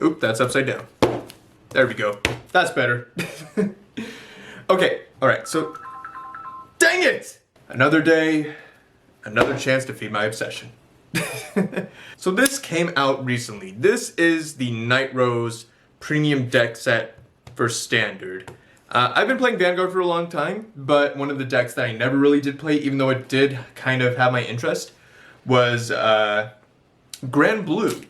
Oop, that's upside down. There we go. That's better. Okay, alright, so... Dang it! Another day, another chance to feed my obsession. So this came out recently. This is the Nightrose premium deck set for standard. I've been playing Vanguard for a long time, but one of the decks that I never really did play, even though it did kind of have my interest, was Grand Blue.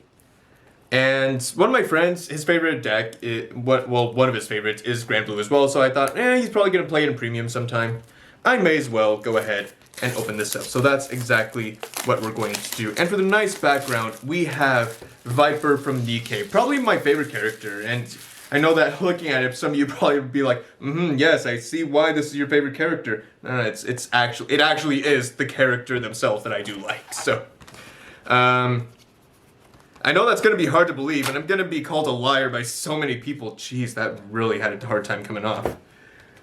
And one of my friends, his favorite deck, one of his favorites is Grand Blue as well, so I thought, he's probably going to play it in premium sometime. I may as well go ahead and open this up. So that's exactly what we're going to do. And for the nice background, we have Viper from Nikkei, probably my favorite character. And I know that looking at it, some of you probably would be like, yes, I see why this is your favorite character. No, it actually is the character themselves that I do like. So, I know that's going to be hard to believe, and I'm going to be called a liar by so many people. Jeez, that really had a hard time coming off.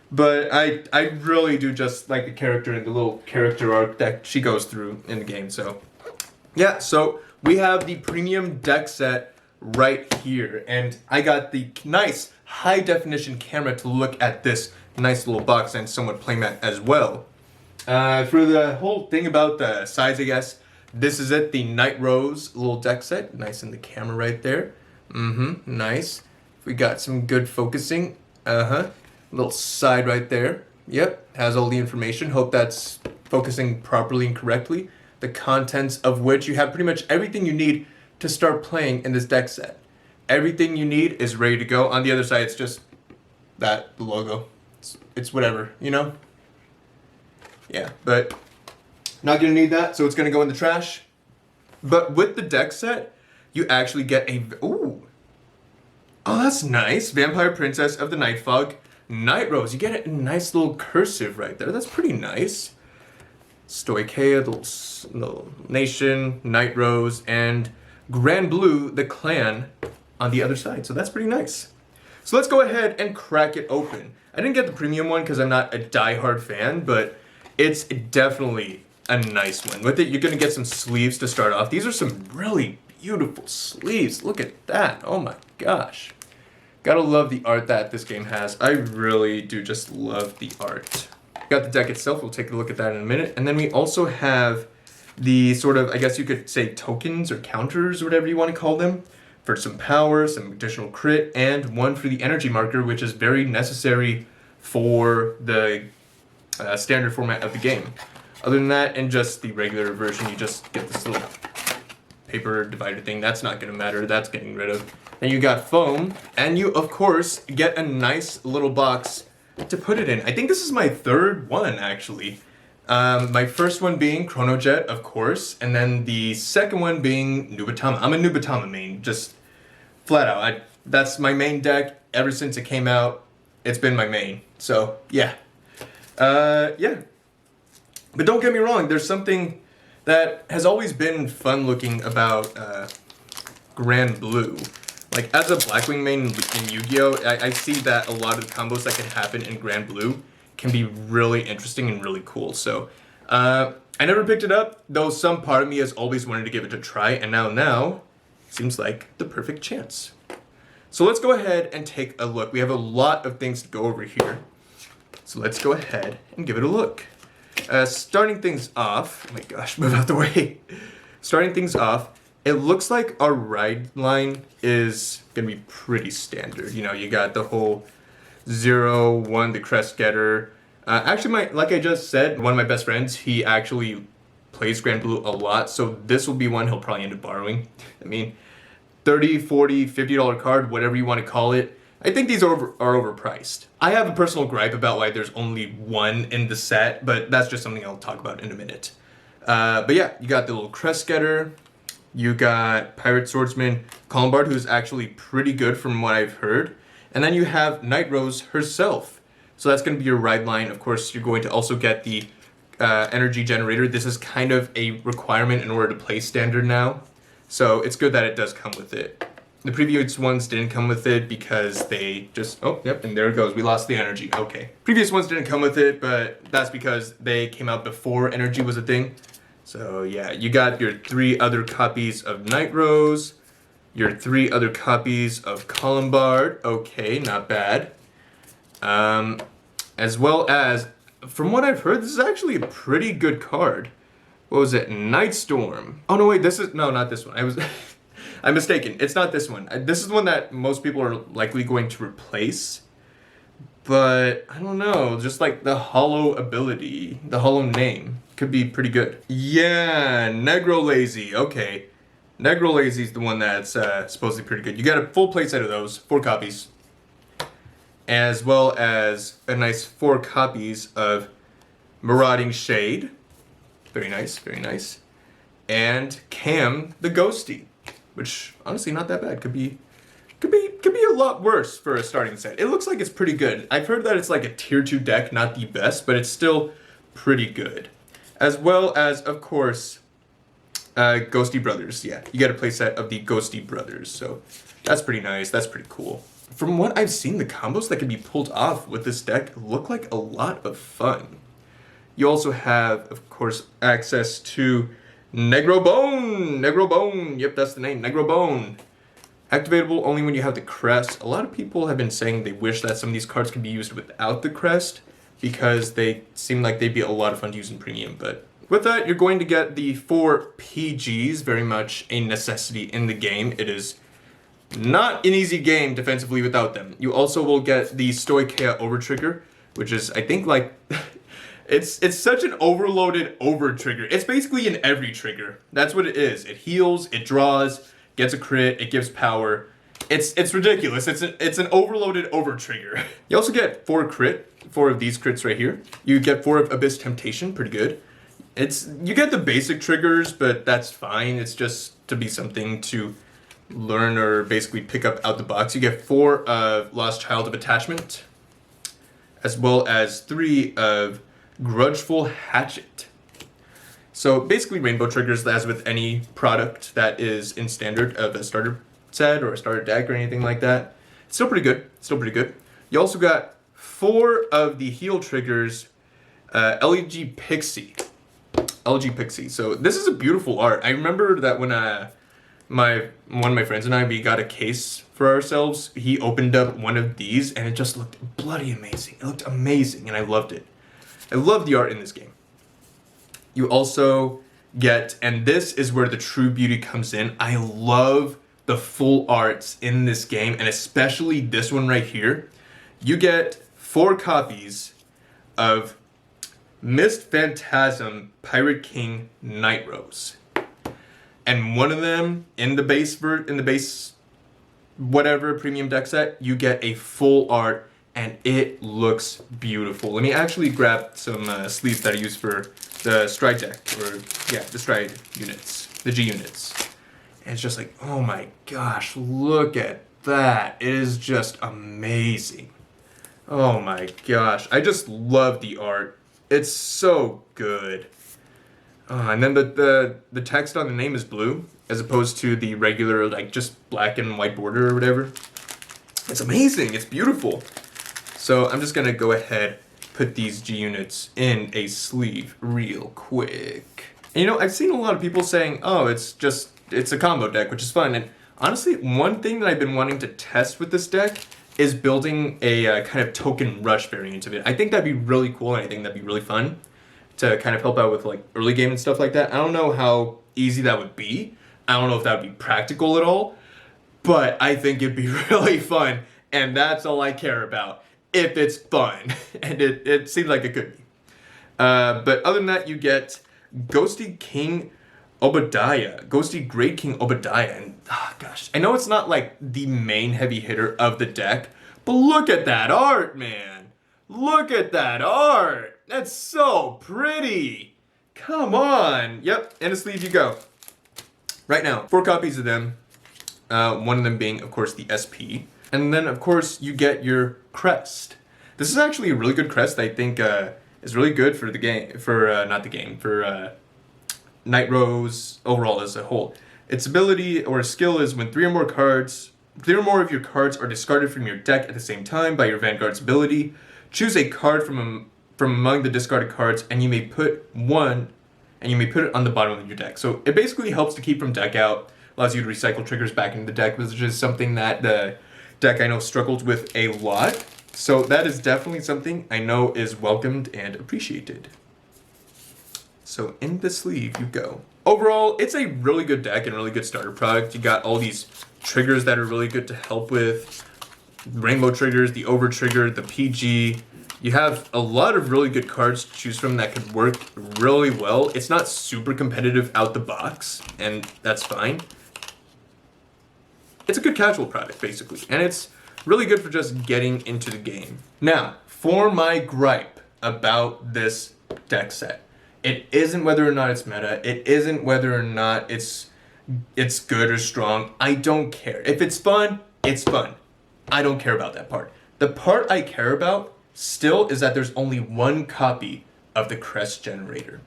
But I really do just like the character and the little character arc that she goes through in the game. So, yeah, so we have the premium deck set right here. And I got the nice high definition camera to look at this nice little box and somewhat playmat as well. For the whole thing about the size, I guess, this is it, the Nightrose little deck set. Nice in the camera right there. Nice. We got some good focusing. Little side right there. Yep, has all the information. Hope that's focusing properly and correctly. The contents of which you have pretty much everything you need to start playing in this deck set. Everything you need is ready to go. On the other side, it's just the logo. It's whatever, you know? Yeah, but not gonna need that, so it's gonna go in the trash. But with the deck set, you actually get a, ooh. Oh, that's nice. Vampire Princess of the Nightfog. Nightrose, you get a nice little cursive right there. That's pretty nice. Stoicheia, the little nation, Nightrose, and Grand Blue, the clan, on the other side. So that's pretty nice. So let's go ahead and crack it open. I didn't get the premium one because I'm not a die-hard fan, but it's definitely a nice one. With it, you're going to get some sleeves to start off. These are some really beautiful sleeves. Look at that. Oh my gosh. Gotta love the art that this game has. I really do just love the art. Got the deck itself, we'll take a look at that in a minute. And then we also have the sort of, I guess you could say tokens or counters or whatever you want to call them, for some power, some additional crit, and one for the energy marker, which is very necessary for the standard format of the game. Other than that, in just the regular version, you just get this little paper divider thing. That's not going to matter, that's getting rid of. Then you got foam, and you, of course, get a nice little box to put it in. I think this is my third one, actually. My first one being Chronojet, of course, and then the second one being Nubatama. I'm a Nubatama main, just flat out. That's my main deck ever since it came out. It's been my main, so yeah. Yeah. But don't get me wrong, there's something that has always been fun looking about Grand Blue. Like, as a Blackwing main in Yu-Gi-Oh!, I see that a lot of the combos that can happen in Grand Blue can be really interesting and really cool. So, I never picked it up, though some part of me has always wanted to give it a try, and now, seems like the perfect chance. So let's go ahead and take a look. We have a lot of things to go over here. So let's go ahead and give it a look. Starting things off, oh my gosh, move out the way. Starting things off, it looks like our ride line is gonna be pretty standard. You know, you got the whole 0, 1, the crest getter. Actually, like I just said, one of my best friends, he actually plays Grand Blue a lot, so this will be one he'll probably end up borrowing. I mean, $30, $40, $50 card, whatever you want to call it. I think these are overpriced. I have a personal gripe about why there's only one in the set, but that's just something I'll talk about in a minute. But yeah, you got the little crest getter. You got Pirate Swordsman Columbard, who's actually pretty good from what I've heard. And then you have Nightrose herself. So that's going to be your ride line. Of course, you're going to also get the energy generator. This is kind of a requirement in order to play standard now. So it's good that it does come with it. The previous ones didn't come with it because they just, oh, yep, and there it goes. We lost the energy. Okay. Previous ones didn't come with it, but that's because they came out before energy was a thing. So yeah, you got your 3 other copies of Nightrose. your 3 other copies of Columbard. Okay, not bad. As well as, from what I've heard, this is actually a pretty good card. What was it? Nightstorm. Oh no, wait, this is, no, not this one. I'm mistaken. It's not this one. This is the one that most people are likely going to replace. But, I don't know, just like the hollow ability, the hollow name, could be pretty good. Yeah, Negro Lazy, okay. Negro Lazy is the one that's supposedly pretty good. You get a full playset of those, 4 copies. As well as a nice 4 copies of Marauding Shade. Very nice, very nice. And Cam the Ghosty, which honestly not that bad. Could be a lot worse for a starting set. It looks like it's pretty good. I've heard that it's like a tier 2 deck, not the best, but it's still pretty good. As well as, of course, Ghosty Brothers. Yeah, you get a playset of the Ghosty Brothers, so that's pretty nice. That's pretty cool. From what I've seen, the combos that can be pulled off with this deck look like a lot of fun. You also have, of course, access to Negro Bone. Negro Bone. Yep, that's the name. Negro Bone. Activatable only when you have the crest. A lot of people have been saying they wish that some of these cards could be used without the crest because they seem like they'd be a lot of fun to use in premium. But with that, you're going to get the 4 PGs, very much a necessity in the game. It is not an easy game defensively without them. You also will get the Stoicheia Overtrigger, which is, I think, like... It's such an overloaded over trigger. It's basically in every trigger. That's what it is. It heals, it draws, gets a crit, it gives power. It's ridiculous. It's an overloaded over trigger. You also get 4 of these crits right here. You get 4 of Abyss Temptation, pretty good. You get the basic triggers, but that's fine. It's just to be something to learn or basically pick up out the box. You get 4 of Lost Child of Attachment, as well as 3 of Grudgeful Hatchet. So basically rainbow triggers, as with any product that is in standard of a starter set or a starter deck or anything like that. It's still pretty good. Still pretty good. You also got 4 of the heal triggers, LG Pixie. LG Pixie. So this is a beautiful art. I remember that when one of my friends and I, we got a case for ourselves, he opened up one of these and it just looked bloody amazing. It looked amazing and I loved it. I love the art in this game. You also get, and this is where the true beauty comes in, I love the full arts in this game, and especially this one right here. You get 4 copies of Mist Phantasm Pirate King Nightrose. And one of them, in the base whatever premium deck set, you get a full art, and it looks beautiful. Let me actually grab some sleeves that I use for the Stride deck, or yeah, the Stride units, the G units. And it's just like, oh my gosh, look at that. It is just amazing. Oh my gosh, I just love the art. It's so good. And then the text on the name is blue, as opposed to the regular, like, just black and white border or whatever. It's amazing, it's beautiful. So I'm just gonna go ahead, put these G units in a sleeve real quick. And you know, I've seen a lot of people saying, oh, it's a combo deck, which is fun. And honestly, one thing that I've been wanting to test with this deck is building a kind of token rush variant of it. I think that'd be really cool, and I think that'd be really fun to kind of help out with like early game and stuff like that. I don't know how easy that would be. I don't know if that would be practical at all, but I think it'd be really fun, and that's all I care about. If it's fun, and it seems like it could be. But other than that, you get Ghosty King Obadiah, Ghosty Great King Obadiah, and gosh, I know it's not like the main heavy hitter of the deck, but look at that art, man. Look at that art. That's so pretty. Come on. Yep, in a sleeve you go. Right now, 4 copies of them. One of them being, of course, the SP. And then, of course, you get your crest. This is actually a really good crest. I think is really good for the game, for Nightrose overall as a whole. Its ability or skill is when 3 or more of your cards are discarded from your deck at the same time by your Vanguard's ability, choose a card from among the discarded cards, and you may put it on the bottom of your deck. So it basically helps to keep from deck out allows you to recycle triggers back into the deck, which is something that the deck I know struggles with a lot. So that is definitely something I know is welcomed and appreciated. So in the sleeve you go. Overall, it's a really good deck and really good starter product. You got all these triggers that are really good to help with rainbow triggers, the over trigger, the PG. You have a lot of really good cards to choose from that could work really well. It's not super competitive out the box, and that's fine. It's a good casual product, basically, and it's really good for just getting into the game. Now, for my gripe about this deck set. It isn't whether or not it's meta. It isn't whether or not it's good or strong. I don't care. If it's fun, it's fun. I don't care about that part. The part I care about still is that there's only one copy of the crest generator.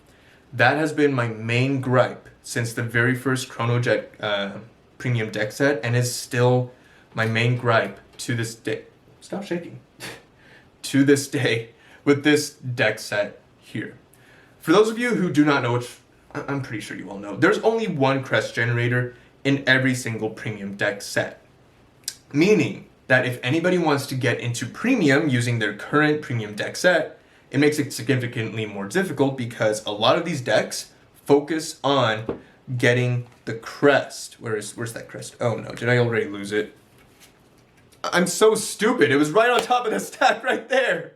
That has been my main gripe since the very first Chrono Jet premium deck set, and is still my main gripe to this day. Stop shaking. To this day with this deck set here. For those of you who do not know, which I'm pretty sure you all know, there's only one crest generator in every single premium deck set. Meaning that if anybody wants to get into premium using their current premium deck set, it makes it significantly more difficult because a lot of these decks focus on getting the crest. Where's that crest? Oh no, did I already lose it? I'm so stupid. It was right on top of the stack right there.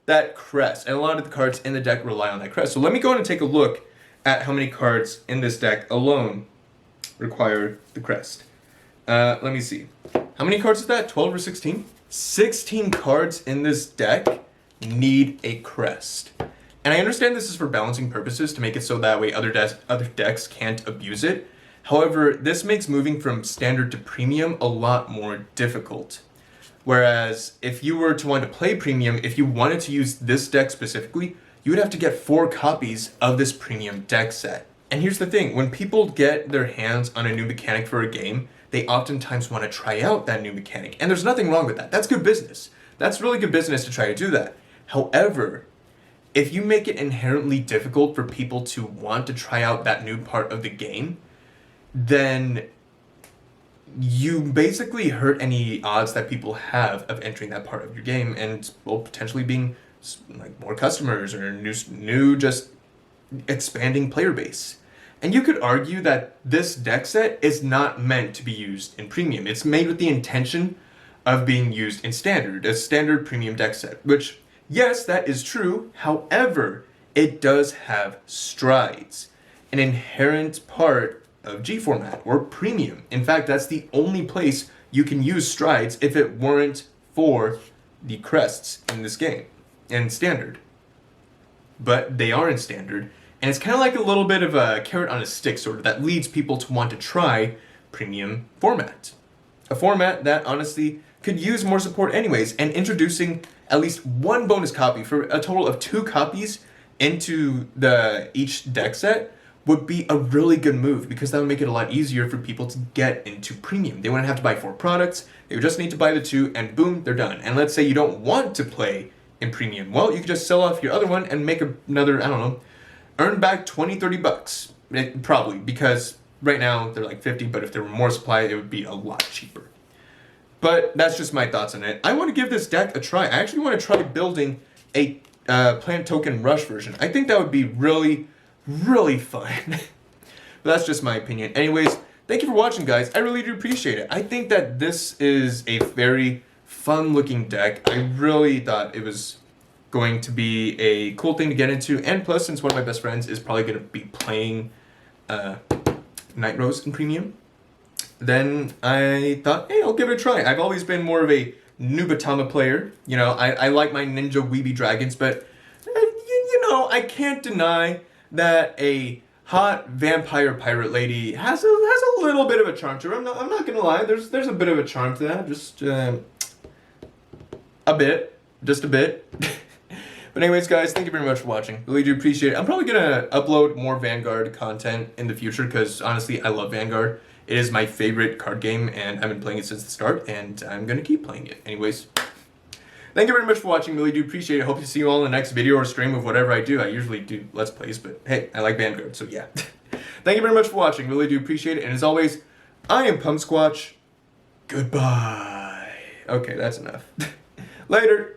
That crest, and a lot of the cards in the deck rely on that crest. So let me go ahead and take a look at how many cards in this deck alone require the crest. Let me see. How many cards is that? 12 or 16? 16 cards in this deck need a crest. And I understand this is for balancing purposes to make it so that way other decks can't abuse it. However, this makes moving from standard to premium a lot more difficult. Whereas if you were to want to play premium, if you wanted to use this deck specifically, you would have to get 4 copies of this premium deck set. And here's the thing, when people get their hands on a new mechanic for a game, they oftentimes want to try out that new mechanic. And there's nothing wrong with that. That's good business. That's really good business to try to do that. However, if you make it inherently difficult for people to want to try out that new part of the game, then you basically hurt any odds that people have of entering that part of your game and, well, potentially being like more customers or new just expanding player base. And you could argue that this deck set is not meant to be used in premium. It's made with the intention of being used in standard, a standard premium deck set, which, yes, that is true. However, it does have strides, an inherent part of G format or premium. In fact, that's the only place you can use strides if it weren't for the crests in this game in standard. But they are in standard, and it's kind of like a little bit of a carrot on a stick sort of that leads people to want to try premium format. A format that honestly could use more support anyways, and introducing at least one bonus copy for a total of 2 copies into each deck set would be a really good move, because that would make it a lot easier for people to get into premium. They wouldn't have to buy 4 products, they would just need to buy the 2 and boom, they're done. And let's say you don't want to play in premium, well, you could just sell off your other one and make another, I don't know, earn back 20, 30 bucks. Probably, because right now they're like 50, but if there were more supply, it would be a lot cheaper. But that's just my thoughts on it. I want to give this deck a try. I actually want to try building a Plant Token Rush version. I think that would be really fun. But that's just my opinion. Anyways, thank you for watching, guys. I really do appreciate it. I think that this is a very fun looking deck. I really thought it was going to be a cool thing to get into, and plus, since one of my best friends is probably going to be playing Nightrose in premium, then I thought, hey, I'll give it a try. I've always been more of a Nubatama player. You know, I like my Ninja Weeby Dragons, but you know, I can't deny that a hot vampire pirate lady has a little bit of a charm to her. I'm not gonna lie. There's a bit of a charm to that. Just a bit. But anyways, guys, thank you very much for watching. Really do appreciate it. I'm probably gonna upload more Vanguard content in the future because honestly, I love Vanguard. It is my favorite card game, and I've been playing it since the start, and I'm gonna keep playing it. Anyways, thank you very much for watching. Really do appreciate it. Hope to see you all in the next video or stream of whatever I do. I usually do Let's Plays, but hey, I like Vanguard, so yeah. Thank you very much for watching. Really do appreciate it. And as always, I am PUMSQUATCH. Goodbye. Okay, that's enough. Later.